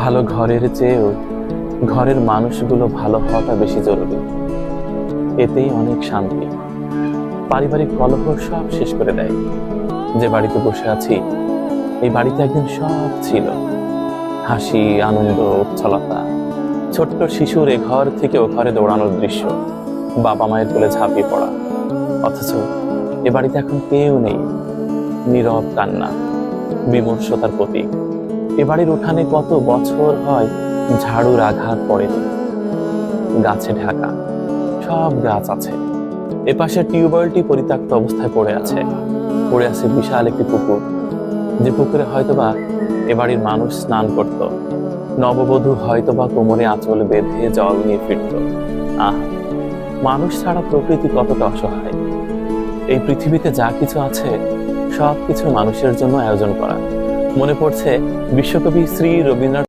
ভালো ঘরের চেয়েও ঘরের মানুষগুলো ভালো হওয়াটা বেশি জরুরি। এতেই অনেক শান্তি। পারিবারিক কলহ সব শেষ করে দেয়। যে বাড়িতে বসে আছি, এই বাড়িতে একদিন সব ছিল, হাসি, আনন্দ, উচ্ছলতা। ছোট্ট শিশুর এ ঘর থেকে ও ঘরে দৌড়ানোর দৃশ্য, বাবা মায়ের কোলে ঝাঁপিয়ে পড়া। অথচ এ বাড়িতে এখন কেউ নেই। নীরব কান্না, বিমর্ষতার প্রতীক। এ বাড়ির উঠানে কত বছর হয় ঝাড়ুর আঘাত পড়েনি। গাছে ঢাকা, সব গাছ আছে। এপাশের টিউবওয়েলটি পরিত্যক্ত অবস্থায় পড়ে আছে। পড়ে আছে বিশাল একটি পুকুর, যে পুকুরে হয়তোবা এ বাড়ির মানুষ স্নান করত। নববধূ হয়তোবা কোমরে আঁচল বেঁধে জল নিয়ে ফিরত। আহ, মানুষ ছাড়া প্রকৃতি কতটা অসহায়। এই পৃথিবীতে যা কিছু আছে সবকিছু মানুষের জন্য আয়োজন করা। মনে পড়ছে বিশ্বকবি শ্রী রবীন্দ্রনাথ